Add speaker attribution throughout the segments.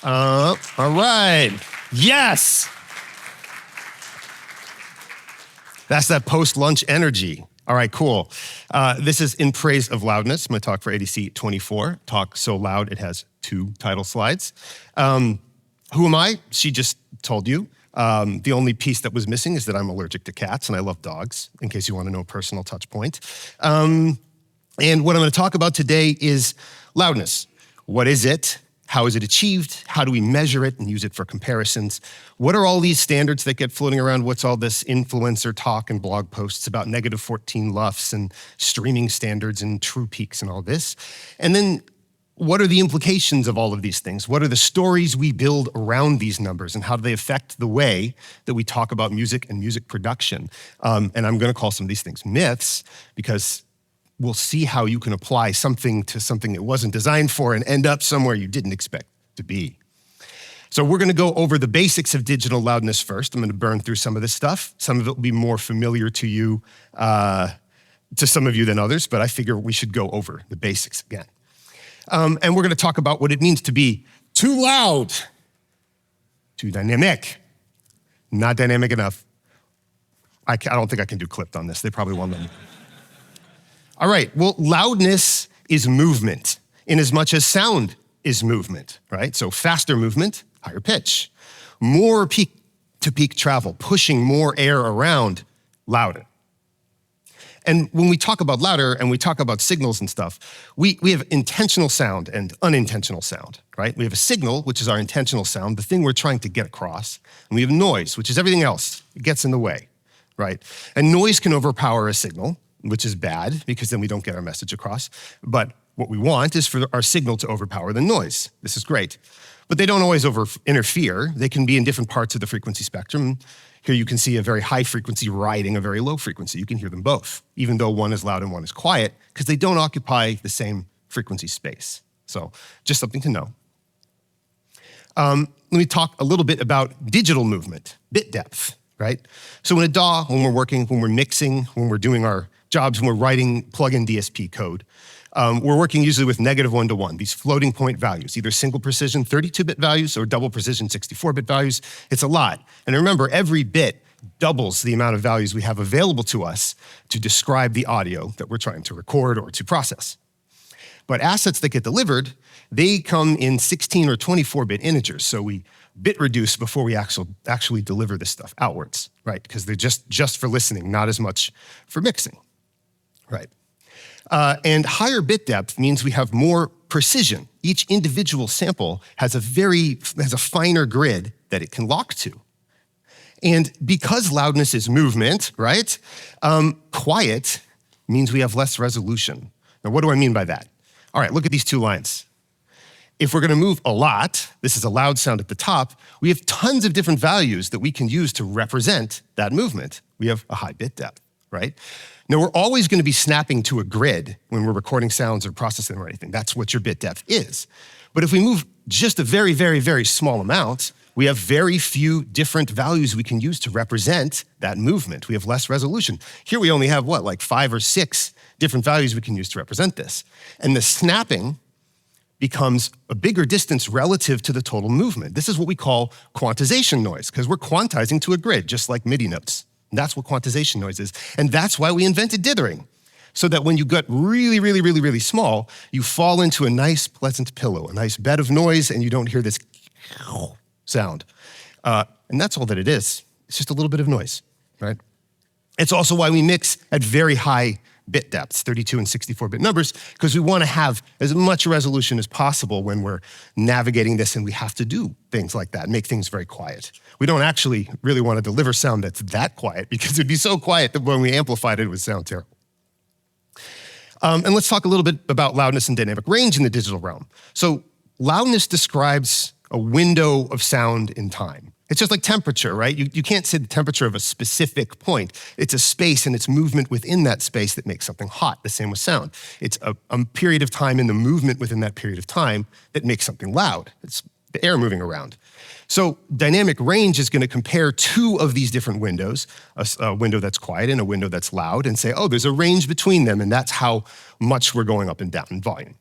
Speaker 1: All right. Yes. That's that post-lunch energy. All right, cool. This is In Praise of Loudness, my talk for ADC 24. Talk so loud it has 2 title slides. Who am I? She just told you. The only piece that was missing is that I'm allergic to cats and I love dogs, in case you want to know a personal touch point. And what I'm going to talk about today is loudness. What is it? How is it achieved? How do we measure it and use it for comparisons? What are all these standards that get floating around? What's all this influencer talk and blog posts about -14 LUFS and streaming standards and true peaks and all this? And then what are the implications of all of these things? What are the stories we build around these numbers and how do they affect the way that we talk about music and music production? And I'm gonna call some of these things myths because we'll see how you can apply something to something it wasn't designed for and end up somewhere you didn't expect to be. So we're gonna go over the basics of digital loudness first. I'm gonna burn through some of this stuff. Some of it will be more familiar to you, to some of you than others, but I figure we should go over the basics again. And we're gonna talk about what it means to be too loud, too dynamic, not dynamic enough. I don't think I can do clipped on this. They probably won't let me. All right, well, loudness is movement in as much as sound is movement, right? So faster movement, higher pitch. More peak-to-peak travel, pushing more air around, louder. And when we talk about louder and we talk about signals and stuff, we have intentional sound and unintentional sound, right? We have a signal, which is our intentional sound, the thing we're trying to get across. And we have noise, which is everything else. It gets in the way, right? And noise can overpower a signal, which is bad because then we don't get our message across. But what we want is for our signal to overpower the noise. This is great. But they don't always interfere. They can be in different parts of the frequency spectrum. Here you can see a very high frequency riding a very low frequency. You can hear them both, even though one is loud and one is quiet, because they don't occupy the same frequency space. So just something to know. Let me talk a little bit about digital movement, bit depth, right? So in a DAW, when we're working, when we're mixing, when we're doing our jobs, when we're writing plug-in DSP code, we're working usually with -1 to 1, these floating point values, either single precision 32-bit values or double precision 64-bit values. It's a lot. And remember, every bit doubles the amount of values we have available to us to describe the audio that we're trying to record or to process. But assets that get delivered, they come in 16 or 24-bit integers. So we bit reduce before we actually deliver this stuff outwards, right? Because they're just for listening, not as much for mixing. Right. And higher bit depth means we have more precision. Each individual sample has a finer grid that it can lock to. And because loudness is movement, right? Quiet means we have less resolution. Now, what do I mean by that? All right, look at these 2 lines. If we're gonna move a lot, this is a loud sound at the top, we have tons of different values that we can use to represent that movement. We have a high bit depth, right? Now, we're always gonna be snapping to a grid when we're recording sounds or processing or anything. That's what your bit depth is. But if we move just a very, very, very small amount, we have very few different values we can use to represent that movement. We have less resolution. Here we only have, what, like 5 or 6 different values we can use to represent this. And the snapping becomes a bigger distance relative to the total movement. This is what we call quantization noise, because we're quantizing to a grid, just like MIDI notes. And that's what quantization noise is. And that's why we invented dithering, so that when you get really, really, really, really small, you fall into a nice, pleasant pillow, a nice bed of noise, and you don't hear this sound. And that's all that it is. It's just a little bit of noise, right? It's also why we mix at very high bit depths, 32 and 64-bit numbers, because we want to have as much resolution as possible when we're navigating this, and we have to do things like that, make things very quiet. We don't actually really want to deliver sound that's that quiet, because it'd be so quiet that when we amplified it would sound terrible. And let's talk a little bit about loudness and dynamic range in the digital realm. So loudness describes a window of sound in time. It's just like temperature, right? You can't say the temperature of a specific point. It's a space and it's movement within that space that makes something hot. The same with sound. It's a period of time and the movement within that period of time that makes something loud. It's the air moving around. So dynamic range is going to compare 2 of these different windows, a window that's quiet and a window that's loud, and say, oh, there's a range between them, and that's how much we're going up and down in volume.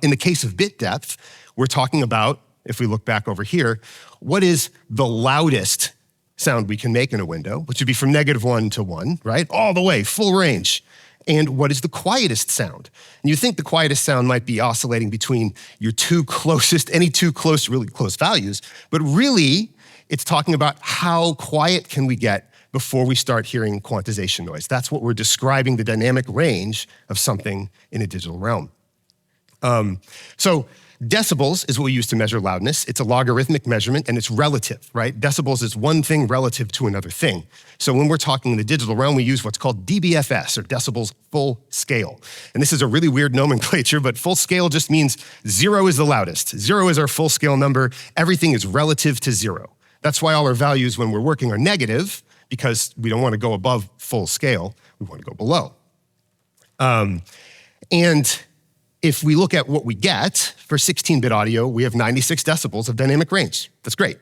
Speaker 1: In the case of bit depth, we're talking about if we look back over here, what is the loudest sound we can make in a window, which would be from -1 to 1, right? All the way, full range. And what is the quietest sound? And you think the quietest sound might be oscillating between your any two close, really close values, but really it's talking about how quiet can we get before we start hearing quantization noise. That's what we're describing the dynamic range of something in a digital realm. So decibels is what we use to measure loudness. It's a logarithmic measurement and it's relative, right? Decibels is one thing relative to another thing. So when we're talking in the digital realm, we use what's called dBFS, or decibels full scale. And this is a really weird nomenclature, but full scale just means 0 is the loudest. 0 is our full scale number. Everything is relative to 0. That's why all our values when we're working are negative, because we don't want to go above full scale. We want to go below. And if we look at what we get for 16-bit audio, we have 96 decibels of dynamic range. That's great.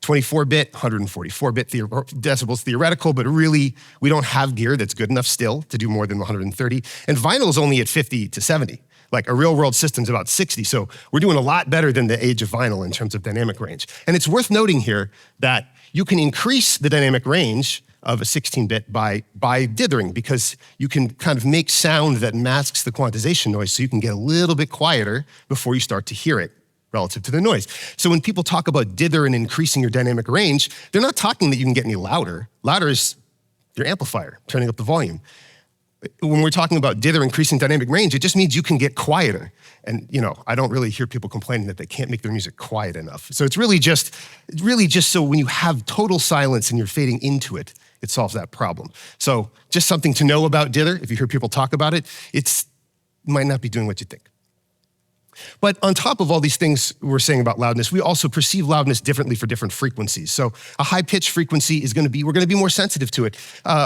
Speaker 1: 24-bit, 144-bit decibels theoretical, but really, we don't have gear that's good enough still to do more than 130. And vinyl is only at 50 to 70. Like a real-world system's about 60, so we're doing a lot better than the age of vinyl in terms of dynamic range. And it's worth noting here that you can increase the dynamic range of a 16-bit by dithering, because you can kind of make sound that masks the quantization noise, so you can get a little bit quieter before you start to hear it relative to the noise. So when people talk about dither and increasing your dynamic range, they're not talking that you can get any louder. Louder is your amplifier, turning up the volume. When we're talking about dither increasing dynamic range, it just means you can get quieter. And I don't really hear people complaining that they can't make their music quiet enough. So it's really just so when you have total silence and you're fading into it, it solves that problem. So just something to know about dither. If you hear people talk about it, it might not be doing what you think. But on top of all these things we're saying about loudness, we also perceive loudness differently for different frequencies. So a high-pitched frequency we're going to be more sensitive to it.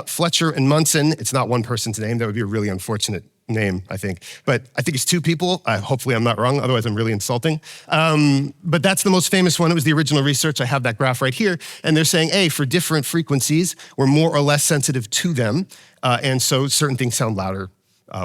Speaker 1: Fletcher and Munson, it's not one person's name. That would be a really unfortunate name, I think. But I think it's two people. Hopefully I'm not wrong, otherwise I'm really insulting. But that's the most famous one. It was the original research. I have that graph right here. And they're saying, hey, for different frequencies, we're more or less sensitive to them. And so certain things sound louder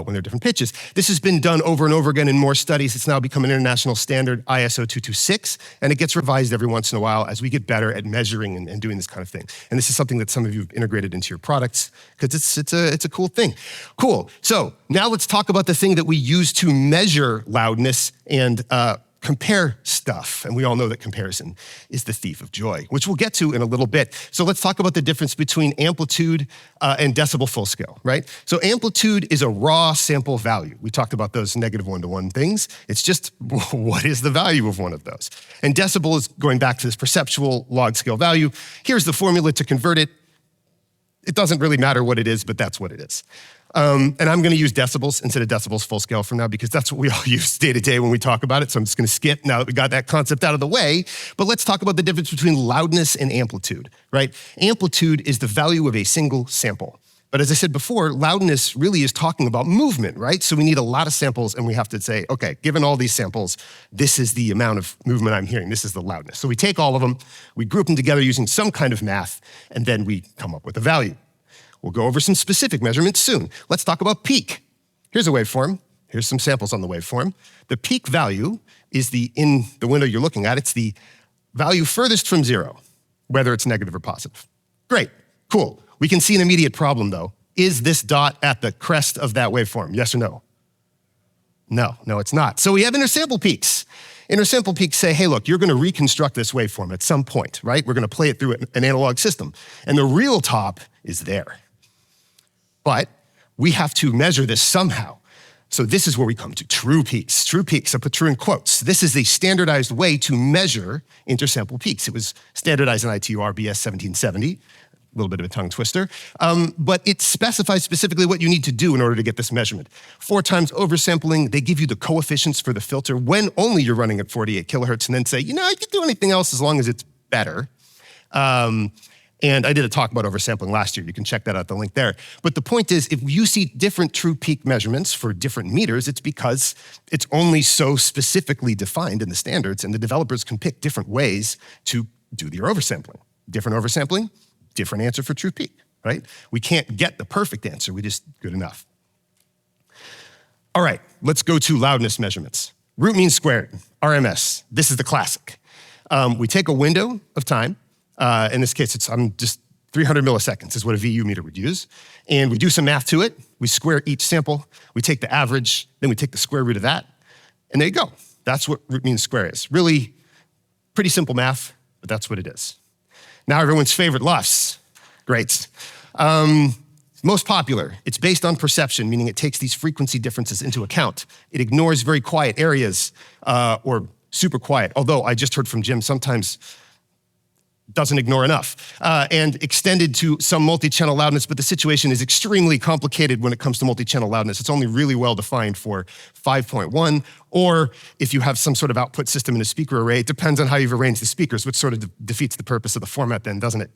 Speaker 1: when they're different pitches. This has been done over and over again in more studies. It's now become an international standard, ISO 226, and it gets revised every once in a while as we get better at measuring and doing this kind of thing. And this is something that some of you have integrated into your products because it's a cool thing. Cool. So now let's talk about the thing that we use to measure loudness and compare stuff. And we all know that comparison is the thief of joy, which we'll get to in a little bit. So let's talk about the difference between amplitude and decibel full scale, right? So amplitude is a raw sample value. We talked about those -1 to 1 things. It's just, what is the value of one of those? And decibel is going back to this perceptual log scale value. Here's the formula to convert it. It doesn't really matter what it is, but that's what it is. And I'm going to use decibels instead of decibels full scale from now, because that's what we all use day to day when we talk about it. So I'm just going to skip now that we got that concept out of the way. But let's talk about the difference between loudness and amplitude, right? Amplitude is the value of a single sample. But as I said before, loudness really is talking about movement, right? So we need a lot of samples, and we have to say, okay, given all these samples, this is the amount of movement I'm hearing. This is the loudness. So we take all of them, we group them together using some kind of math, and then we come up with a value. We'll go over some specific measurements soon. Let's talk about peak. Here's a waveform. Here's some samples on the waveform. The peak value is in the window you're looking at, it's the value furthest from 0, whether it's negative or positive. Great, cool. We can see an immediate problem though. Is this dot at the crest of that waveform? Yes or no? No, it's not. So we have intersample peaks. Intersample peaks say, hey, look, you're going to reconstruct this waveform at some point, right? We're going to play it through an analog system. And the real top is there. But we have to measure this somehow. So this is where we come to true peaks. True peaks, I put true in quotes. This is a standardized way to measure intersample peaks. It was standardized in ITU RBS 1770, a little bit of a tongue twister, but it specifies specifically what you need to do in order to get this measurement. 4 times oversampling, they give you the coefficients for the filter when only you're running at 48 kilohertz, and then say, I can do anything else as long as it's better. And I did a talk about oversampling last year. You can check that out, the link there. But the point is, if you see different true peak measurements for different meters, it's because it's only so specifically defined in the standards, and the developers can pick different ways to do your oversampling. Different oversampling, different answer for true peak, right? We can't get the perfect answer, we just good enough. All right, let's go to loudness measurements. Root mean squared, RMS. This is the classic. We take a window of time. In this case, I'm just 300 milliseconds is what a VU meter would use. And we do some math to it. We square each sample. We take the average. Then we take the square root of that. And there you go. That's what root mean square is. Really pretty simple math, but that's what it is. Now everyone's favorite LUFS. Great. Most popular, it's based on perception, meaning it takes these frequency differences into account. It ignores very quiet areas or super quiet, although I just heard from Jim sometimes doesn't ignore enough, and extended to some multi-channel loudness, but the situation is extremely complicated when it comes to multi-channel loudness. It's only really well defined for 5.1, or if you have some sort of output system in a speaker array, it depends on how you've arranged the speakers, which sort of defeats the purpose of the format then, doesn't it?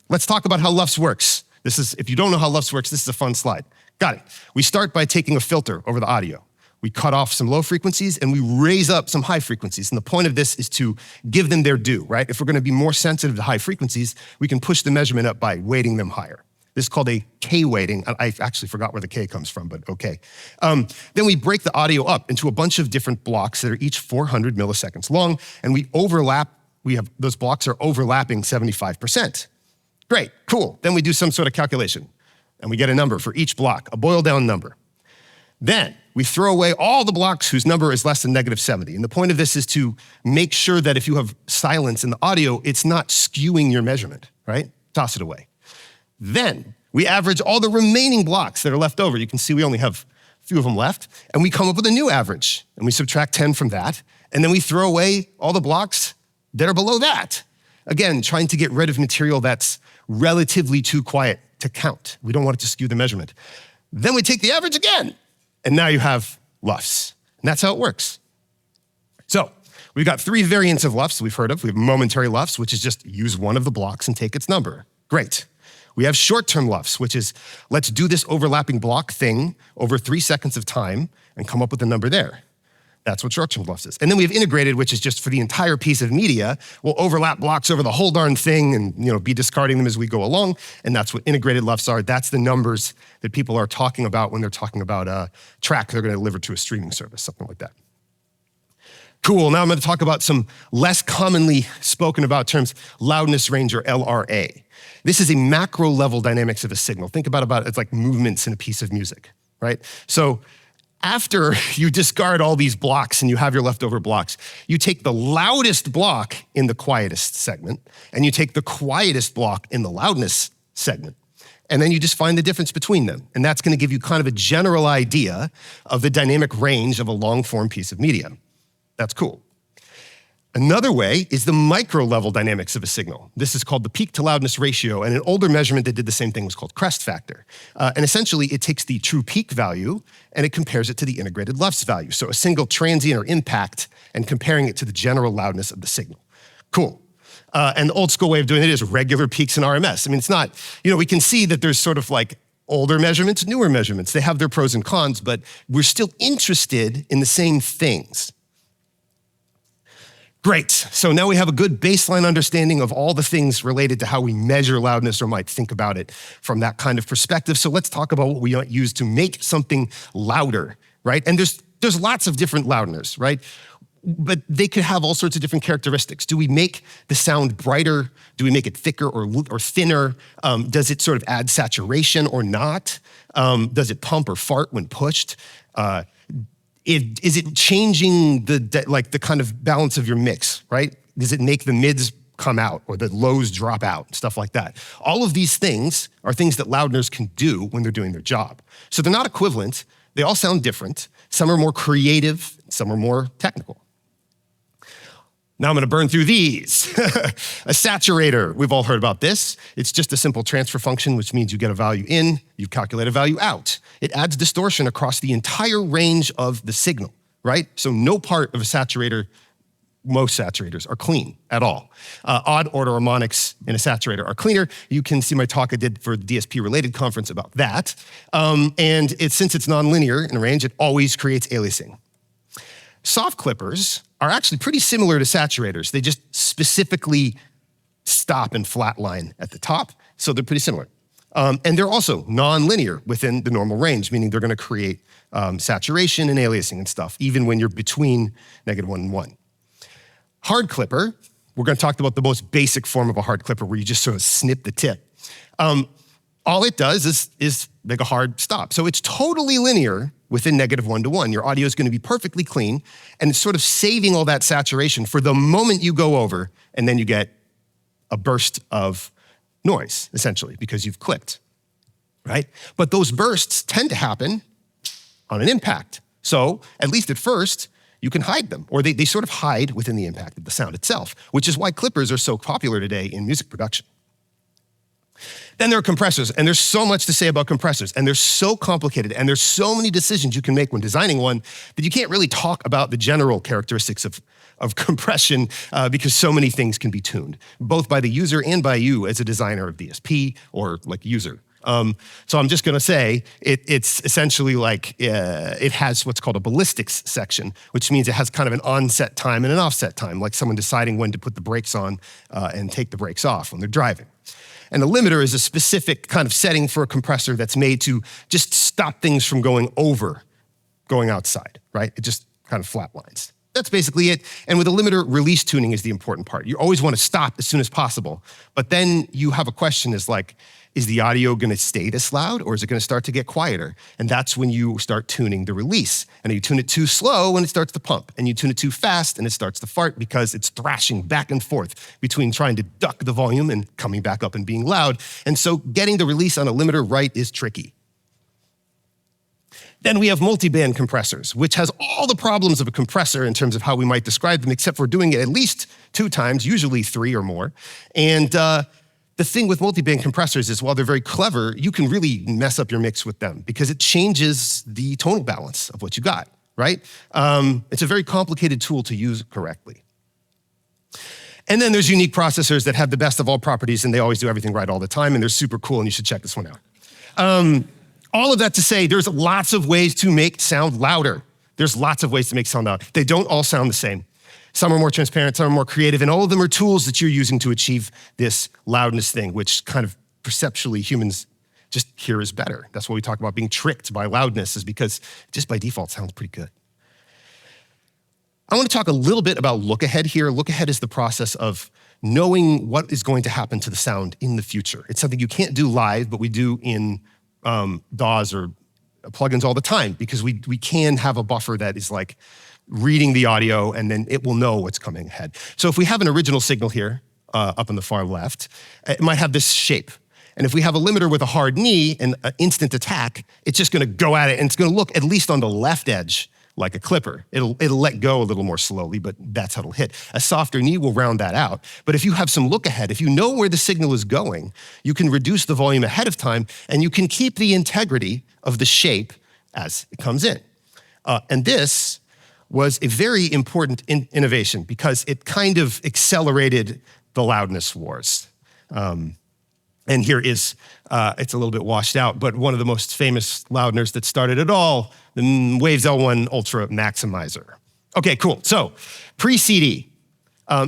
Speaker 1: Let's talk about how LUFS works. If you don't know how LUFS works, this is a fun slide. Got it. We start by taking a filter over the audio. We cut off some low frequencies and we raise up some high frequencies. And the point of this is to give them their due, right? If we're gonna be more sensitive to high frequencies, we can push the measurement up by weighting them higher. This is called a K weighting. I actually forgot where the K comes from, but okay. Then we break the audio up into a bunch of different blocks that are each 400 milliseconds long, and those blocks are overlapping 75%. Great, cool. Then we do some sort of calculation, and we get a number for each block, a boiled down number. Then we throw away all the blocks whose number is less than -70. And the point of this is to make sure that if you have silence in the audio, it's not skewing your measurement, right? Toss it away. Then we average all the remaining blocks that are left over. You can see we only have a few of them left. And we come up with a new average. And we subtract 10 from that. And then we throw away all the blocks that are below that. Again, trying to get rid of material that's relatively too quiet to count. We don't want it to skew the measurement. Then we take the average again. And now you have LUFS. And that's how it works. So we've got 3 variants of LUFS we've heard of. We have momentary LUFS, which is just use one of the blocks and take its number. Great. We have short-term LUFS, which is let's do this overlapping block thing over 3 seconds of time and come up with a number there. That's what short-term LUFS is. And then we have integrated, which is just for the entire piece of media. We'll overlap blocks over the whole darn thing and be discarding them as we go along. And that's what integrated LUFS are. That's the numbers that people are talking about when they're talking about a track they're going to deliver to a streaming service, something like that. Cool, now I'm going to talk about some less commonly spoken about terms, loudness range or LRA. This is a macro level dynamics of a signal. Think about it's like movements in a piece of music, right? So after you discard all these blocks and you have your leftover blocks, you take the loudest block in the quietest segment and you take the quietest block in the loudness segment. And then you just find the difference between them. And that's going to give you kind of a general idea of the dynamic range of a long form piece of media. That's cool. Another way is the micro level dynamics of a signal. This is called the peak to loudness ratio, and an older measurement that did the same thing was called crest factor. And essentially it takes the true peak value and it compares it to the integrated LUFS value. So a single transient or impact and comparing it to the general loudness of the signal. Cool. And the old school way of doing it is regular peaks in RMS. I mean, it's not, we can see that there's sort of like older measurements, newer measurements. They have their pros and cons, but we're still interested in the same things. Great, so now we have a good baseline understanding of all the things related to how we measure loudness or might think about it from that kind of perspective. So let's talk about what we might use to make something louder, right? And there's lots of different loudness, right? But they could have all sorts of different characteristics. Do we make the sound brighter? Do we make it thicker or thinner? Does it sort of add saturation or not? Does it pump or fart when pushed? Is it changing the kind of balance of your mix, right? Does it make the mids come out or the lows drop out, stuff like that? All of these things are things that loudness can do when they're doing their job. So they're not equivalent. They all sound different. Some are more creative, some are more technical. Now I'm going to burn through these. A saturator, we've all heard about this. It's just a simple transfer function, which means you get a value in, you calculate a value out. It adds distortion across the entire range of the signal, right? So no part of a saturator, most saturators are clean at all. Odd order harmonics in a saturator are cleaner. You can see my talk I did for the DSP related conference about that. And since it's nonlinear in range, it always creates aliasing. Soft clippers are actually pretty similar to saturators. They just specifically stop and flatline at the top, so they're pretty similar. And they're also non-linear within the normal range, meaning they're going to create saturation and aliasing and stuff, even when you're between -1 and 1. Hard clipper, we're going to talk about the most basic form of a hard clipper where you just sort of snip the tip. All it does is make a hard stop. So it's totally linear within -1 to 1. Your audio is going to be perfectly clean, and it's sort of saving all that saturation for the moment you go over, and then you get a burst of noise, essentially, because you've clipped, right? But those bursts tend to happen on an impact. So at least at first, you can hide them, or they sort of hide within the impact of the sound itself, which is why clippers are so popular today in music production. Then there are compressors, and there's so much to say about compressors, and they're so complicated, and there's so many decisions you can make when designing one that you can't really talk about the general characteristics of compression because so many things can be tuned, both by the user and by you as a designer of DSP or like user. So I'm just gonna say it's essentially like it has what's called a ballistics section, which means it has kind of an onset time and an offset time, like someone deciding when to put the brakes on and take the brakes off when they're driving. And a limiter is a specific kind of setting for a compressor that's made to just stop things from going outside, right? It just kind of flatlines. That's basically it. And with a limiter, release tuning is the important part. You always want to stop as soon as possible. But then you have a question is the audio going to stay this loud, or is it going to start to get quieter? And that's when you start tuning the release. And you tune it too slow when it starts to pump, and you tune it too fast and it starts to fart because it's thrashing back and forth between trying to duck the volume and coming back up and being loud. And so getting the release on a limiter right is tricky. Then we have multiband compressors, which has all the problems of a compressor in terms of how we might describe them, except for doing it at least 2 times, usually 3 or more. And the thing with multiband compressors is while they're very clever, you can really mess up your mix with them because it changes the tonal balance of what you got, right? It's a very complicated tool to use correctly. And then there's unique processors that have the best of all properties, and they always do everything right all the time, and they're super cool, and you should check this one out. All of that to say, there's lots of ways to make sound louder. There's lots of ways to make sound loud. They don't all sound the same. Some are more transparent, some are more creative, and all of them are tools that you're using to achieve this loudness thing, which kind of perceptually humans just hear is better. That's why we talk about being tricked by loudness, is because just by default sounds pretty good. I want to talk a little bit about Lookahead here. Lookahead is the process of knowing what is going to happen to the sound in the future. It's something you can't do live, but we do in DAWs or plugins all the time because we can have a buffer that is like reading the audio, and then it will know what's coming ahead. So if we have an original signal here, up in the far left, it might have this shape. And if we have a limiter with a hard knee and an instant attack, it's just gonna go at it, and it's gonna look, at least on the left edge, like a clipper. It'll let go a little more slowly, but that's how it'll hit. A softer knee will round that out. But if you have some look ahead, if you know where the signal is going, you can reduce the volume ahead of time, and you can keep the integrity of the shape as it comes in. And this was a very important innovation because it kind of accelerated the loudness wars. And here is, it's a little bit washed out, but one of the most famous loudners that started it all, the Waves L1 Ultra Maximizer. Okay, cool. So, pre-CD,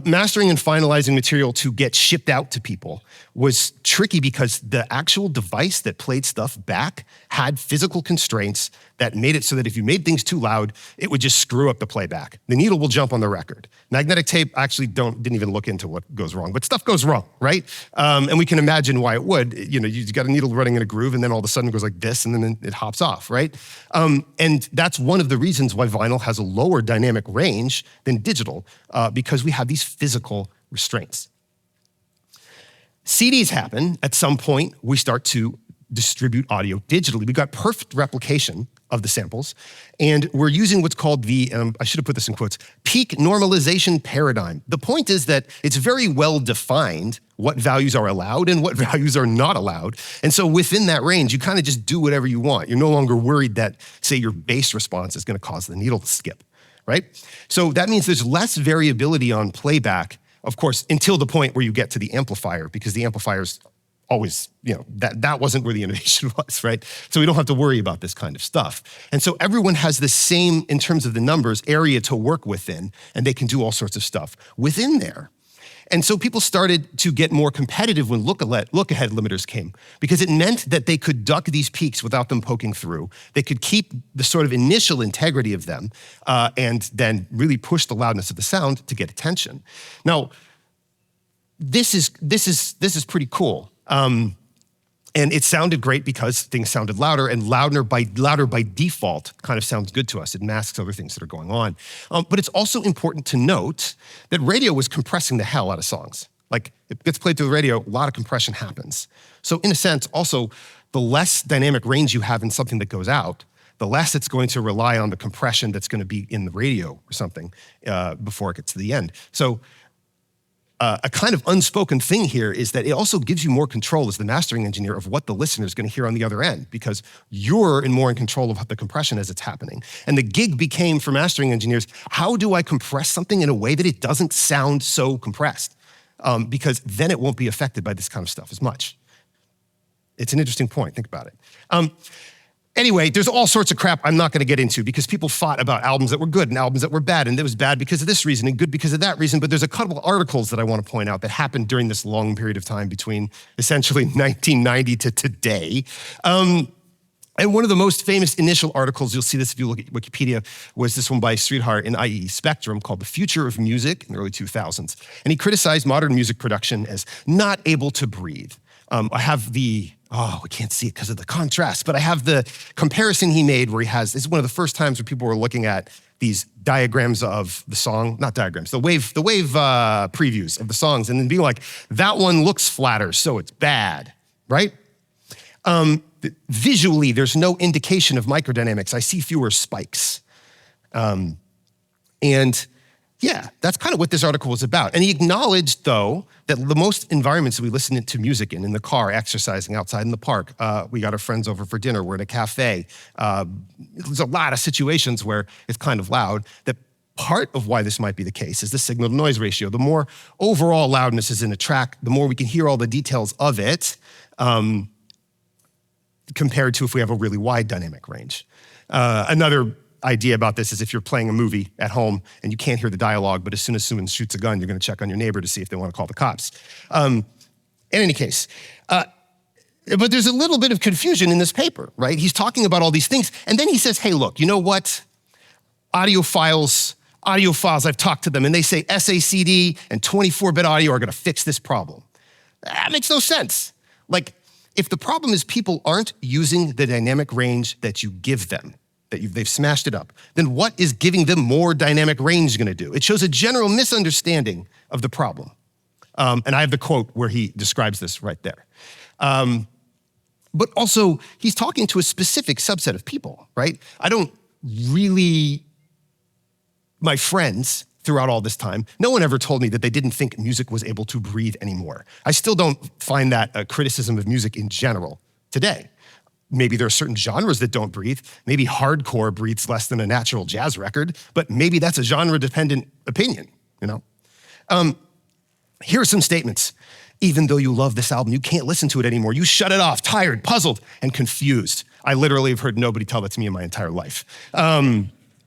Speaker 1: mastering and finalizing material to get shipped out to people was tricky because the actual device that played stuff back had physical constraints that made it so that if you made things too loud, it would just screw up the playback. The needle will jump on the record. Magnetic tape actually didn't even look into what goes wrong, but stuff goes wrong, right? And we can imagine why it would. You know, you've got a needle running in a groove, and then all of a sudden it goes like this, and then it hops off, right? And that's one of the reasons why vinyl has a lower dynamic range than digital, because we have these physical restraints. CDs happen. At some point, we start to distribute audio digitally. We've got perfect replication of the samples, and we're using what's called the, I should have put this in quotes, peak normalization paradigm. The point is that it's very well defined what values are allowed and what values are not allowed. And so within that range, you kind of just do whatever you want. You're no longer worried that, say, your bass response is going to cause the needle to skip, right? So that means there's less variability on playback, of course, until the point where you get to the amplifier, because the amplifier's always, you know, that wasn't where the innovation was, right? So we don't have to worry about this kind of stuff. And so everyone has the same, in terms of the numbers, area to work within, and they can do all sorts of stuff within there. And so people started to get more competitive when Lookahead limiters came, because it meant that they could duck these peaks without them poking through. They could keep the sort of initial integrity of them and then really push the loudness of the sound to get attention. Now, this is pretty cool. And it sounded great because things sounded louder, and louder by default kind of sounds good to us. It masks other things that are going on. But it's also important to note that radio was compressing the hell out of songs. Like, it gets played through the radio, a lot of compression happens. So in a sense, also, the less dynamic range you have in something that goes out, the less it's going to rely on the compression that's going to be in the radio or something before it gets to the end. So a kind of unspoken thing here is that it also gives you more control as the mastering engineer of what the listener is going to hear on the other end, because you're more in control of the compression as it's happening. And the gig became, for mastering engineers, how do I compress something in a way that it doesn't sound so compressed? Because then it won't be affected by this kind of stuff as much. It's an interesting point, think about it. Anyway, there's all sorts of crap I'm not going to get into, because people fought about albums that were good and albums that were bad, and it was bad because of this reason and good because of that reason. But there's a couple of articles that I want to point out that happened during this long period of time between essentially 1990 to today. And one of the most famous initial articles, you'll see this if you look at Wikipedia, was this one by Sridhar in IEEE Spectrum called The Future of Music in the early 2000s. And he criticized modern music production as not able to breathe. I have we can't see it because of the contrast, but I have the comparison he made where this is one of the first times where people were looking at these diagrams of the song, not diagrams, the wave previews of the songs, and then being like, that one looks flatter, so it's bad, right? Visually, there's no indication of microdynamics. I see fewer spikes. And yeah, that's kind of what this article was about. And he acknowledged, though, that the most environments that we listen to music in the car, exercising, outside in the park, we got our friends over for dinner, we're in a cafe. There's a lot of situations where it's kind of loud. That part of why this might be the case is the signal-to-noise ratio. The more overall loudness is in a track, the more we can hear all the details of it, compared to if we have a really wide dynamic range. Another idea about this is if you're playing a movie at home and you can't hear the dialogue, but as soon as someone shoots a gun, you're going to check on your neighbor to see if they want to call the cops. In any case, but there's a little bit of confusion in this paper, right? He's talking about all these things, and then he says, hey, look, you know what? Audiophiles, I've talked to them, and they say SACD and 24-bit audio are going to fix this problem. That makes no sense. Like, if the problem is people aren't using the dynamic range that you give them, they've smashed it up, then what is giving them more dynamic range going to do? It shows a general misunderstanding of the problem. And I have the quote where he describes this right there. But also, he's talking to a specific subset of people, right? My friends, throughout all this time, no one ever told me that they didn't think music was able to breathe anymore. I still don't find that a criticism of music in general today. Maybe there are certain genres that don't breathe. Maybe hardcore breathes less than a natural jazz record, but maybe that's a genre-dependent opinion, you know? Here are some statements. Even though you love this album, you can't listen to it anymore. You shut it off, tired, puzzled, and confused. I literally have heard nobody tell that to me in my entire life.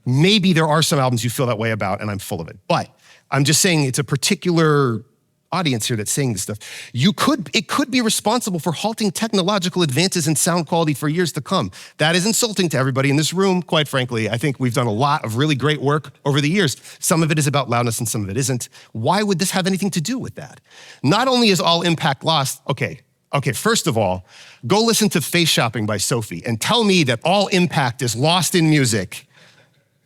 Speaker 1: Maybe there are some albums you feel that way about, and I'm full of it. But I'm just saying it's a particular audience here that's saying this stuff. It could be responsible for halting technological advances in sound quality for years to come. That is insulting to everybody in this room, quite frankly. I think we've done a lot of really great work over the years. Some of it is about loudness and some of it isn't. Why would this have anything to do with that? Not only is all impact lost, okay, first of all, go listen to Face Shopping by Sophie and tell me that all impact is lost in music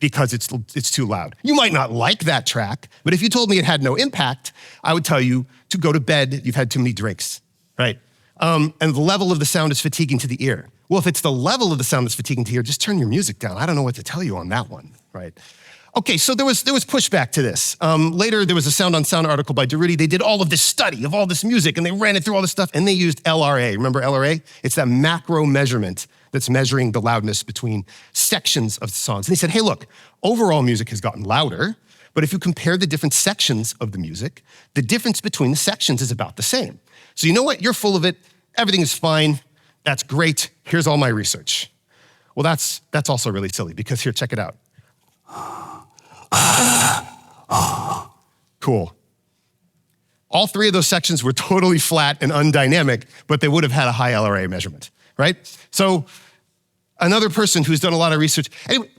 Speaker 1: because it's too loud. You might not like that track, but if you told me it had no impact, I would tell you to go to bed, you've had too many drinks, right? And the level of the sound is fatiguing to the ear. Well, if it's the level of the sound that's fatiguing to the ear, just turn your music down. I don't know what to tell you on that one, right? Okay, so there was pushback to this. Later, there was a Sound on Sound article by Durutti. They did all of this study of all this music, and they ran it through all this stuff, and they used LRA. Remember LRA? It's that macro measurement that's measuring the loudness between sections of the songs. And they said, hey, look, overall music has gotten louder, but if you compare the different sections of the music, the difference between the sections is about the same. So you know what? You're full of it. Everything is fine. That's great. Here's all my research. Well, that's also really silly because here, check it out. Cool. All three of those sections were totally flat and undynamic, but they would have had a high LRA measurement, right? So another person who's done a lot of research, anyway,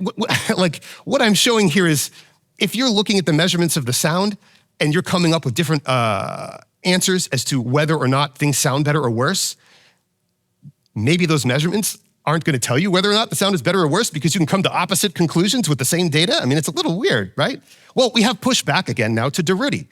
Speaker 1: like what I'm showing here is if you're looking at the measurements of the sound and you're coming up with different answers as to whether or not things sound better or worse, maybe those measurements aren't going to tell you whether or not the sound is better or worse because you can come to opposite conclusions with the same data. I mean, it's a little weird, right? Well, we have pushback again now to Derudi.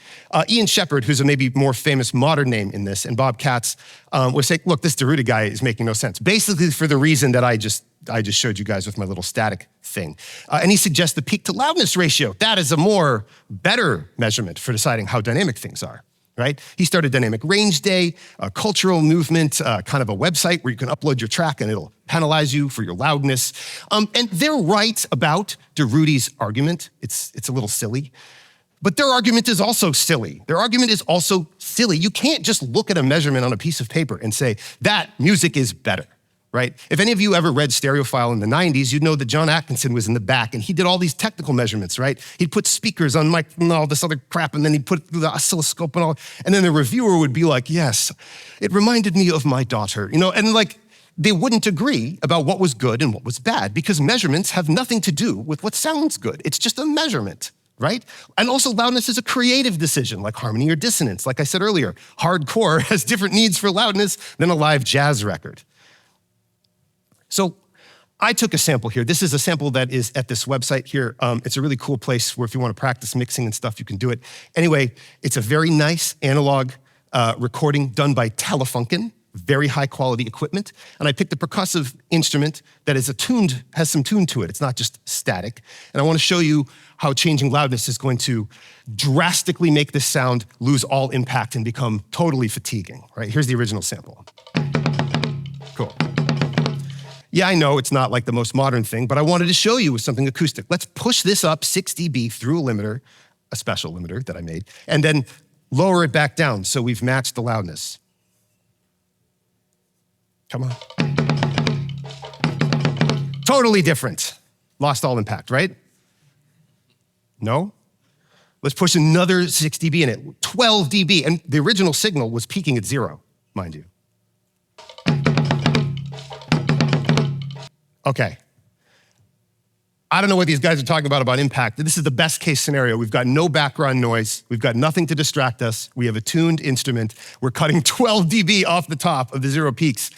Speaker 1: Ian Shepard, who's a maybe more famous modern name in this, and Bob Katz would say, look, this Derudi guy is making no sense. Basically for the reason that I just showed you guys with my little static thing. And he suggests the peak to loudness ratio. That is a better measurement for deciding how dynamic things are. Right? He started Dynamic Range Day, a cultural movement, kind of a website where you can upload your track and it'll penalize you for your loudness. And they're right about Derudi's argument. It's a little silly, but their argument is also silly. Their argument is also silly. You can't just look at a measurement on a piece of paper and say, that music is better. Right? If any of you ever read Stereophile in the 90s, you'd know that John Atkinson was in the back and he did all these technical measurements, right? He'd put speakers on mic and all this other crap and then he'd put the oscilloscope and all, and then the reviewer would be like, yes, it reminded me of my daughter, and like they wouldn't agree about what was good and what was bad because measurements have nothing to do with what sounds good. It's just a measurement, right? And also loudness is a creative decision like harmony or dissonance. Like I said earlier, hardcore has different needs for loudness than a live jazz record. So I took a sample here. This is a sample that is at this website here. It's a really cool place where if you want to practice mixing and stuff, you can do it. Anyway, it's a very nice analog recording done by Telefunken, very high quality equipment. And I picked a percussive instrument that is has some tune to it. It's not just static. And I want to show you how changing loudness is going to drastically make this sound lose all impact and become totally fatiguing, right? Here's the original sample. Cool. Yeah, I know it's not like the most modern thing, but I wanted to show you with something acoustic. Let's push this up 6 dB through a limiter, a special limiter that I made, and then lower it back down so we've matched the loudness. Come on. Totally different. Lost all impact, right? No? Let's push another 6 dB in it, 12 dB, and the original signal was peaking at 0, mind you. Okay. I don't know what these guys are talking about impact. This is the best case scenario. We've got no background noise. We've got nothing to distract us. We have a tuned instrument. We're cutting 12 dB off the top of the 0 peaks.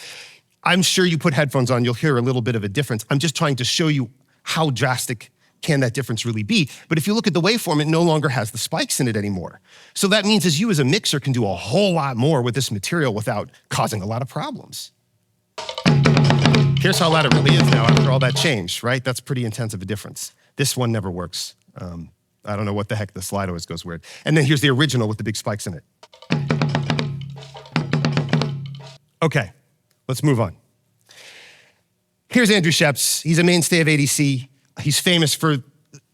Speaker 1: I'm sure you put headphones on, you'll hear a little bit of a difference. I'm just trying to show you how drastic can that difference really be. But if you look at the waveform, it no longer has the spikes in it anymore. So that means you as a mixer can do a whole lot more with this material without causing a lot of problems. Here's how loud it really is now after all that change, right? That's pretty intense of a difference. This one never works. I don't know what the heck, the slide always goes weird. And then here's the original with the big spikes in it. Okay, let's move on. Here's Andrew Scheps. He's a mainstay of ADC. He's famous for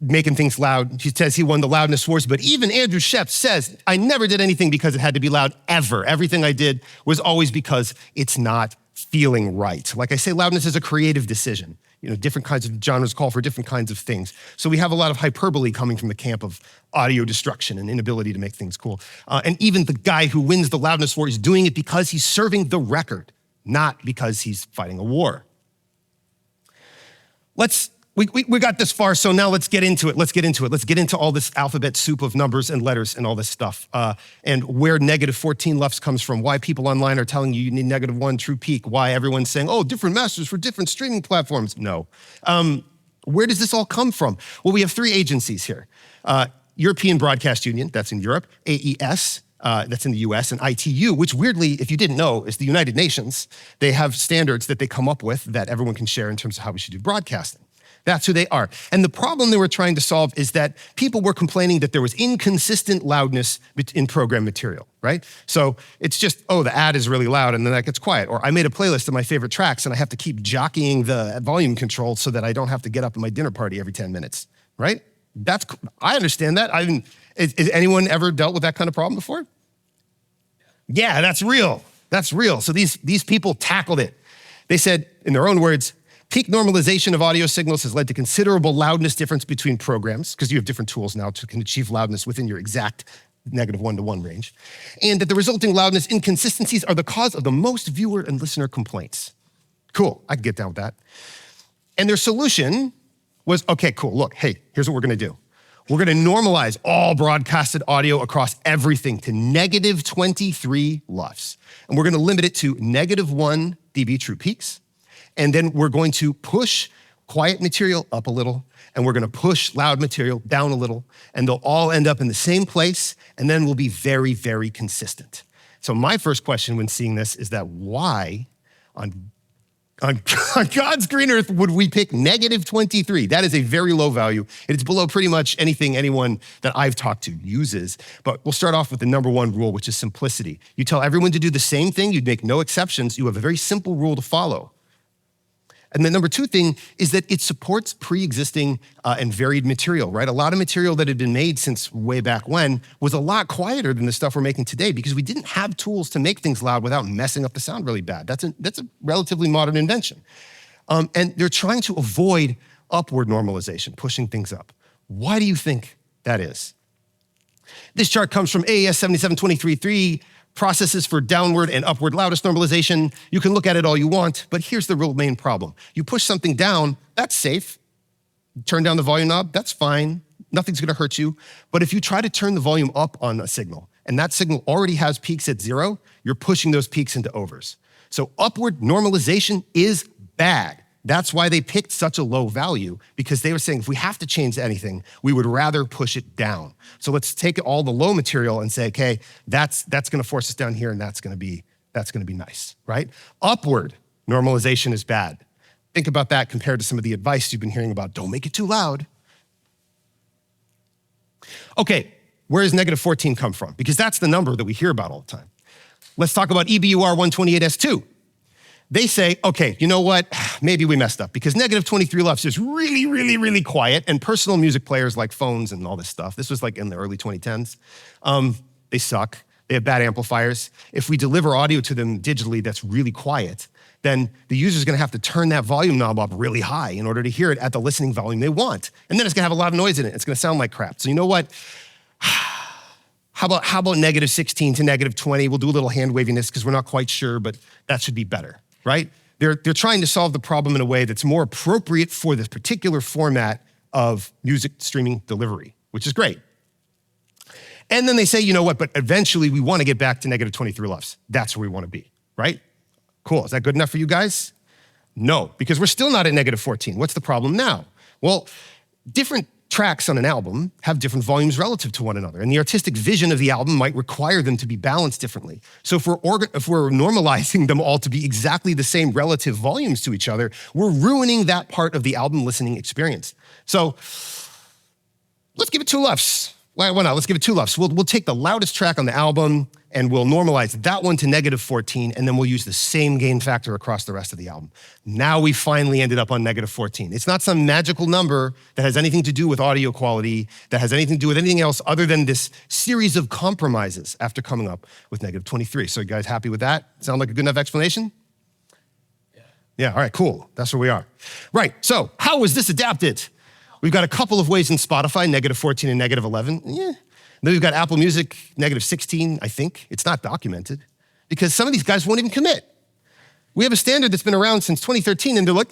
Speaker 1: making things loud. He says he won the loudness wars, but even Andrew Scheps says, I never did anything because it had to be loud, ever. Everything I did was always because it's not feeling right. Like I say, loudness is a creative decision. Different kinds of genres call for different kinds of things. So we have a lot of hyperbole coming from the camp of audio destruction and inability to make things cool. And even the guy who wins the loudness war is doing it because he's serving the record, not because he's fighting a war. We got this far, so now let's get into it. Let's get into all this alphabet soup of numbers and letters and all this stuff, and where -14 LUFS comes from, why people online are telling you need -1 true peak, why everyone's saying, oh, different masters for different streaming platforms. No. Where does this all come from? Well, we have 3 agencies here. European Broadcast Union, that's in Europe, AES, that's in the US, and ITU, which weirdly, if you didn't know, is the United Nations. They have standards that they come up with that everyone can share in terms of how we should do broadcasting. That's who they are. And the problem they were trying to solve is that people were complaining that there was inconsistent loudness in program material, right? So it's just, oh, the ad is really loud and then that gets quiet. Or I made a playlist of my favorite tracks and I have to keep jockeying the volume control so that I don't have to get up at my dinner party every 10 minutes, right? I understand that. Has anyone ever dealt with that kind of problem before? Yeah, that's real. That's real. So these people tackled it. They said, in their own words, peak normalization of audio signals has led to considerable loudness difference between programs, because you have different tools now to can achieve loudness within your exact -1 to 1 range, and that the resulting loudness inconsistencies are the cause of the most viewer and listener complaints. Cool, I can get down with that. And their solution was, okay, cool, look, hey, here's what we're gonna do. We're gonna normalize all broadcasted audio across everything to -23 LUFS. And we're gonna limit it to -1 dB true peaks. And then we're going to push quiet material up a little, and we're gonna push loud material down a little, and they'll all end up in the same place, and then we'll be very, very consistent. So my first question when seeing this is that why on God's green earth would we pick -23? That is a very low value. It's below pretty much anything anyone that I've talked to uses. But we'll start off with the #1 rule, which is simplicity. You tell everyone to do the same thing, you'd make no exceptions, you have a very simple rule to follow. And the #2 thing is that it supports pre-existing and varied material, right? A lot of material that had been made since way back when was a lot quieter than the stuff we're making today because we didn't have tools to make things loud without messing up the sound really bad. That's a relatively modern invention. And they're trying to avoid upward normalization, pushing things up. Why do you think that is? This chart comes from AES 7723.3, processes for downward and upward loudest normalization. You can look at it all you want, but here's the real main problem. You push something down, that's safe. Turn down the volume knob, that's fine. Nothing's gonna hurt you. But if you try to turn the volume up on a signal, and that signal already has peaks at 0, you're pushing those peaks into overs. So upward normalization is bad. That's why they picked such a low value, because they were saying if we have to change anything, we would rather push it down. So let's take all the low material and say, okay, that's gonna force us down here, and that's gonna be nice, right? Upward normalization is bad. Think about that compared to some of the advice you've been hearing about, don't make it too loud. Okay, where does -14 come from? Because that's the number that we hear about all the time. Let's talk about EBUR 128S2. They say, okay, you know what? Maybe we messed up because -23 LUFS is really, really, really quiet, and personal music players like phones and all this stuff, this was like in the early 2010s, they suck. They have bad amplifiers. If we deliver audio to them digitally that's really quiet, then the user's gonna have to turn that volume knob up really high in order to hear it at the listening volume they want. And then it's gonna have a lot of noise in it. It's gonna sound like crap. So you know what? How about -16 to -20? We'll do a little hand waviness because we're not quite sure, but that should be better. Right? They're trying to solve the problem in a way that's more appropriate for this particular format of music streaming delivery, which is great. And then they say, you know what, but eventually we want to get back to -23 LUFS. That's where we want to be, right? Cool, is that good enough for you guys? No, because we're still not at -14. What's the problem now? Well, different tracks on an album have different volumes relative to one another, and the artistic vision of the album might require them to be balanced differently. So if we're normalizing them all to be exactly the same relative volumes to each other, we're ruining that part of the album listening experience. So let's give it 2 LUFS. Why not? Let's give it 2 LUFS. We'll take the loudest track on the album and we'll normalize that one to -14, and then we'll use the same gain factor across the rest of the album. Now we finally ended up on -14. It's not some magical number that has anything to do with audio quality, that has anything to do with anything else other than this series of compromises after coming up with -23. So you guys happy with that? Sound like a good enough explanation? Yeah, all right, cool. That's where we are. Right, so how was this adapted? We've got a couple of ways in Spotify, -14 and -11. Yeah. Then we've got Apple Music, -16, I think. It's not documented because some of these guys won't even commit. We have a standard that's been around since 2013 and they're like,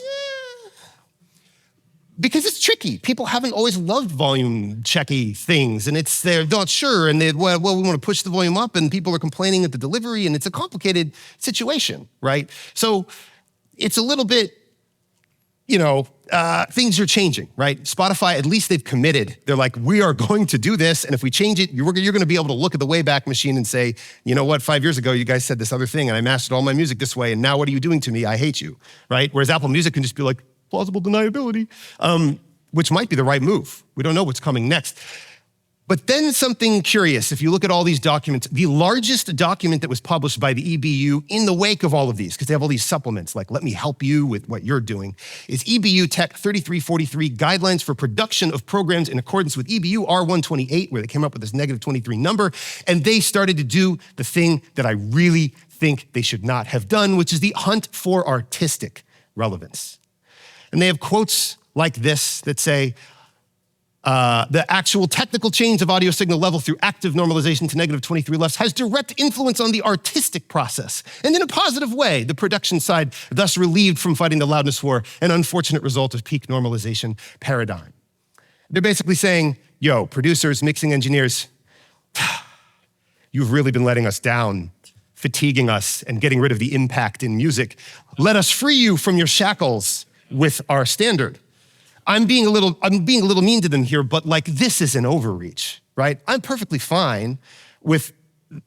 Speaker 1: because it's tricky. People haven't always loved volume checky things and they're not sure and we want to push the volume up and people are complaining at the delivery and it's a complicated situation, right? So it's a little bit, things are changing, right? Spotify, at least they've committed. They're like, we are going to do this, and if we change it, you're going to be able to look at the Wayback Machine and say, you know what, 5 years ago, you guys said this other thing, and I mastered all my music this way, and now what are you doing to me? I hate you, right? Whereas Apple Music can just be like, plausible deniability, which might be the right move. We don't know what's coming next. But then something curious, if you look at all these documents, the largest document that was published by the EBU in the wake of all of these, because they have all these supplements, like let me help you with what you're doing, is EBU Tech 3343, Guidelines for Production of Programs in Accordance with EBU R128, where they came up with this -23 number, and they started to do the thing that I really think they should not have done, which is the hunt for artistic relevance. And they have quotes like this that say, The actual technical change of audio signal level through active normalization to negative 23 LUFS has direct influence on the artistic process. And in a positive way, the production side thus relieved from fighting the loudness war, an unfortunate result of peak normalization paradigm. They're basically saying, yo, producers, mixing engineers, you've really been letting us down, fatiguing us and getting rid of the impact in music. Let us free you from your shackles with our standard. I'm being a little mean to them here, but like this is an overreach, right? I'm perfectly fine with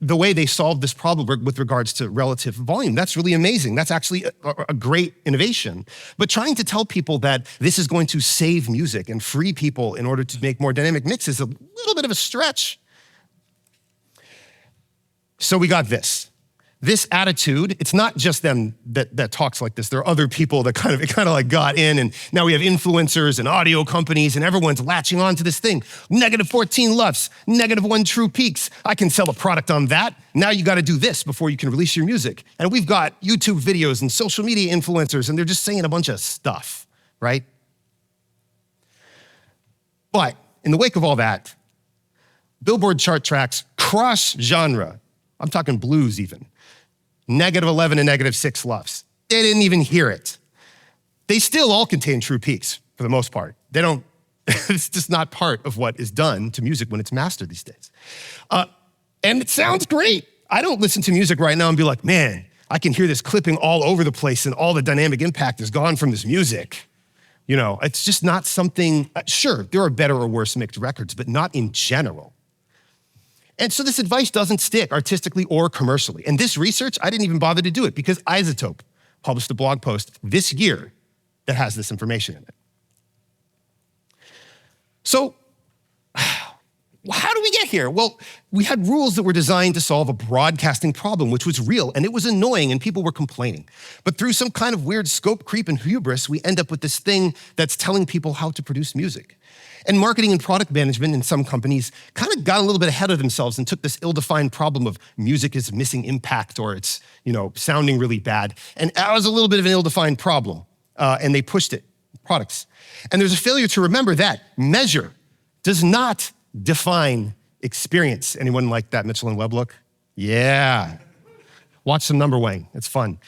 Speaker 1: the way they solved this problem with regards to relative volume. That's really amazing. That's actually a great innovation. But trying to tell people that this is going to save music and free people in order to make more dynamic mixes is a little bit of a stretch. So we got this. This attitude, it's not just them that talks like this. There are other people that kind of like got in, and now we have influencers and audio companies, and everyone's latching on to this thing. Negative 14 LUFS, negative 1 true peaks. I can sell a product on that. Now you gotta do this before you can release your music. And we've got YouTube videos and social media influencers, and they're just saying a bunch of stuff, right? But in the wake of all that, Billboard chart tracks cross-genre, I'm talking blues even, negative 11 and negative 6 LUFS. They didn't even hear it. They still all contain true peaks for the most part. They don't, it's just not part of what is done to music when it's mastered these days. And it sounds great. I don't listen to music right now and be like, man, I can hear this clipping all over the place and all the dynamic impact is gone from this music. You know, it's just not something, sure, there are better or worse mixed records, but not in general. And so this advice doesn't stick artistically or commercially. And this research, I didn't even bother to do it because Isotope published a blog post this year that has this information in it. So how do we get here? Well, we had rules that were designed to solve a broadcasting problem, which was real, and it was annoying, and people were complaining. But through some kind of weird scope creep and hubris, we end up with this thing that's telling people how to produce music. And marketing and product management in some companies kind of got a little bit ahead of themselves and took this ill-defined problem of music is missing impact or it's, sounding really bad. And that was a little bit of an ill-defined problem, and they pushed it, products. And there's a failure to remember that measure does not define experience. Anyone like that Mitchell and Webb look? Yeah. Watch some number weighing, it's fun.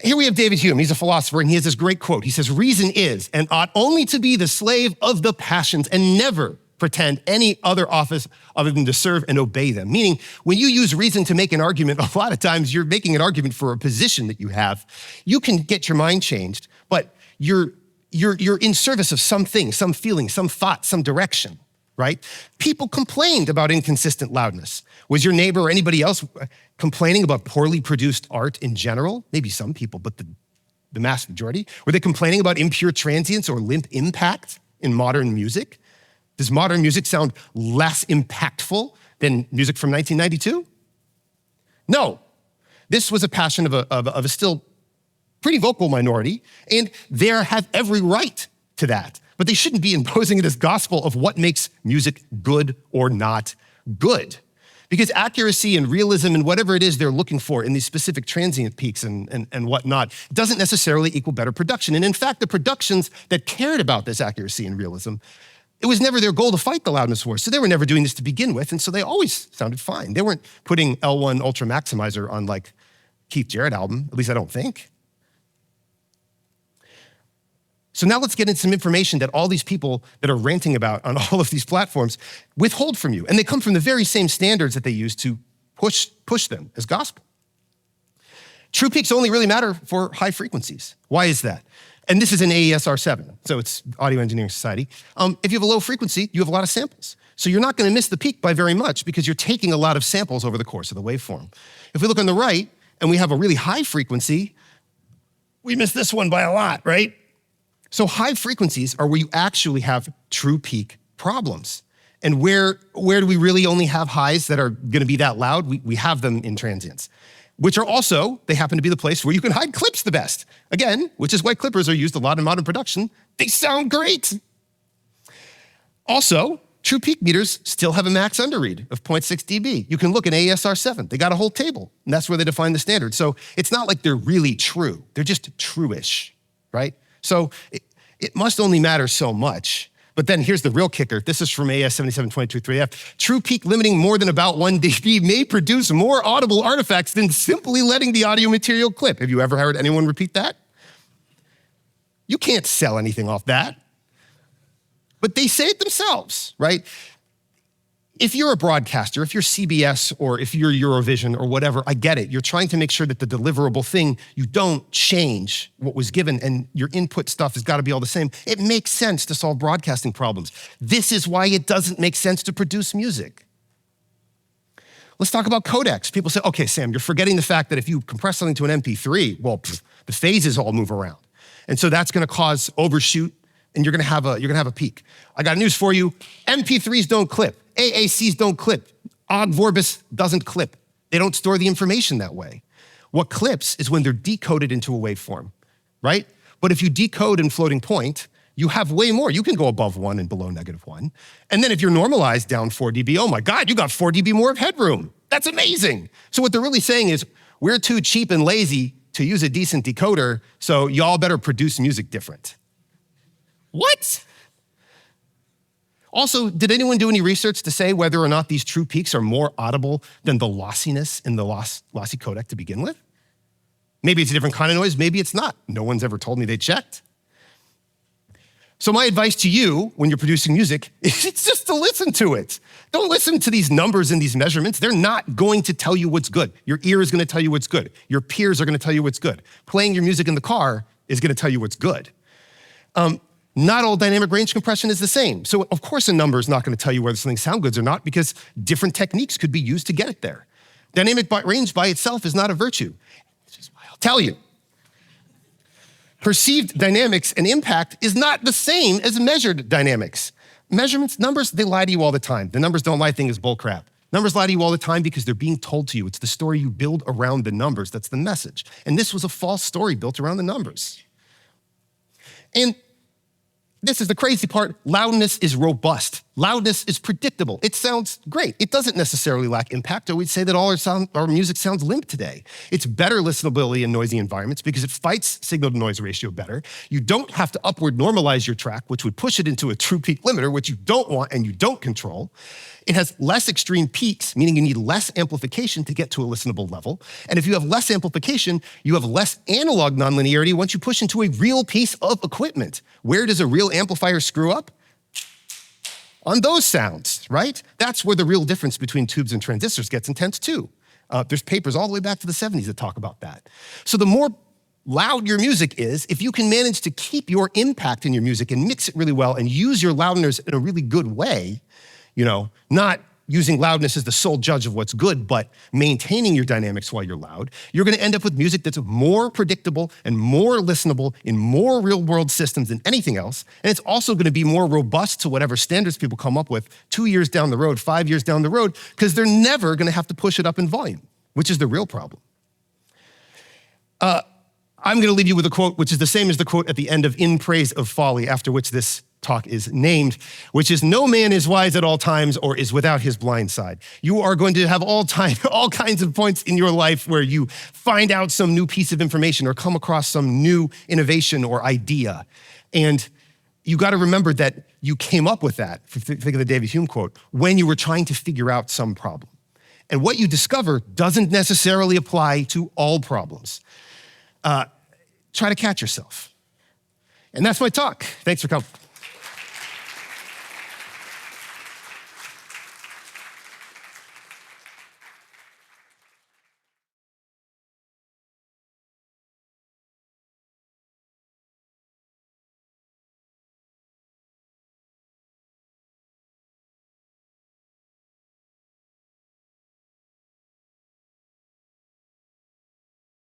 Speaker 1: Here we have David Hume, he's a philosopher, and he has this great quote. He says, reason is and ought only to be the slave of the passions and never pretend any other office other than to serve and obey them. Meaning, when you use reason to make an argument, a lot of times you're making an argument for a position that you have. You can get your mind changed, but you're in service of something, some feeling, some thought, some direction, right? People complained about inconsistent loudness. Was your neighbor or anybody else complaining about poorly produced art in general? Maybe some people, but the mass majority. Were they complaining about impure transients or limp impact in modern music? Does modern music sound less impactful than music from 1992? No. This was a passion of a still pretty vocal minority, and they have every right to that. But they shouldn't be imposing it as gospel of what makes music good or not good. Because accuracy and realism and whatever it is they're looking for in these specific transient peaks and whatnot doesn't necessarily equal better production. And in fact, the productions that cared about this accuracy and realism, it was never their goal to fight the loudness war. So they were never doing this to begin with. And so they always sounded fine. They weren't putting L1 Ultra Maximizer on like Keith Jarrett album, at least I don't think. So now let's get into some information that all these people that are ranting about on all of these platforms withhold from you. And they come from the very same standards that they use to push them as gospel. True peaks only really matter for high frequencies. Why is that? And this is an AESR7, so it's Audio Engineering Society. If you have a low frequency, you have a lot of samples. So you're not gonna miss the peak by very much because you're taking a lot of samples over the course of the waveform. If we look on the right and we have a really high frequency, we miss this one by a lot, right? So high frequencies are where you actually have true peak problems. And where do we really only have highs that are gonna be that loud? We have them in transients, which are also, they happen to be the place where you can hide clips the best. Again, which is why clippers are used a lot in modern production. They sound great. Also, true peak meters still have a max underread of 0.6 dB. You can look at AESR7, they got a whole table, and that's where they define the standard. So it's not like they're really true, they're just true-ish, right? So it must only matter so much, But then here's the real kicker. This is from AS 7722-3F. True peak limiting more than about 1 dB may produce more audible artifacts than simply letting the audio material clip. Have you ever heard anyone repeat that? You can't sell anything off that. But they say it themselves, right? If you're a broadcaster, if you're CBS or if you're Eurovision or whatever, I get it. You're trying to make sure that the deliverable thing, you don't change what was given and your input stuff has got to be all the same. It makes sense to solve broadcasting problems. This is why it doesn't make sense to produce music. Let's talk about codecs. People say, okay, Sam, you're forgetting the fact that if you compress something to an MP3, well, the phases all move around. And so that's going to cause overshoot and you're going to have a peak. I got news for you. MP3s don't clip. AACs don't clip. Ogg Vorbis doesn't clip. They don't store the information that way. What clips is when they're decoded into a waveform, right? But if you decode in floating point, you have way more. You can go above 1 and below -1. And then if you're normalized down 4 dB, oh my God, you got 4 dB more of headroom. That's amazing. So what they're really saying is we're too cheap and lazy to use a decent decoder, so y'all better produce music different. What? Also, did anyone do any research to say whether or not these true peaks are more audible than the lossiness in the lossy codec to begin with? Maybe it's a different kind of noise, maybe it's not. No one's ever told me they checked. So my advice to you when you're producing music is just to listen to it. Don't listen to these numbers and these measurements. They're not going to tell you what's good. Your ear is going to tell you what's good. Your peers are going to tell you what's good. Playing your music in the car is going to tell you what's good. Not all dynamic range compression is the same. So of course a number is not going to tell you whether something sounds good or not because different techniques could be used to get it there. Dynamic range by itself is not a virtue. This is why I'll tell you. Perceived dynamics and impact is not the same as measured dynamics. Measurements, numbers, they lie to you all the time. The numbers don't lie thing is bullcrap. Numbers lie to you all the time because they're being told to you. It's the story you build around the numbers. That's the message. And this was a false story built around the numbers. And this is the crazy part. Loudness is robust. Loudness is predictable. It sounds great. It doesn't necessarily lack impact, or we'd say that all our music sounds limp today. It's better listenability in noisy environments because it fights signal-to-noise ratio better. You don't have to upward normalize your track, which would push it into a true peak limiter, which you don't want and you don't control. It has less extreme peaks, meaning you need less amplification to get to a listenable level. And if you have less amplification, you have less analog nonlinearity once you push into a real piece of equipment. Where does a real amplifier screw up? On those sounds, right? That's where the real difference between tubes and transistors gets intense too. There's papers all the way back to the 70s that talk about that. So the more loud your music is, if you can manage to keep your impact in your music and mix it really well and use your loudness in a really good way, not using loudness as the sole judge of what's good, but maintaining your dynamics while you're loud, you're gonna end up with music that's more predictable and more listenable in more real-world systems than anything else. And it's also gonna be more robust to whatever standards people come up with 2 years down the road, 5 years down the road, because they're never gonna have to push it up in volume, which is the real problem. I'm gonna leave you with a quote, which is the same as the quote at the end of In Praise of Folly, after which this talk is named, which is, no man is wise at all times or is without his blind side. You are going to have all kinds of points in your life where you find out some new piece of information or come across some new innovation or idea. And you got to remember that you came up with that, think of the David Hume quote, when you were trying to figure out some problem. And what you discover doesn't necessarily apply to all problems. Try to catch yourself. And that's my talk. Thanks for coming.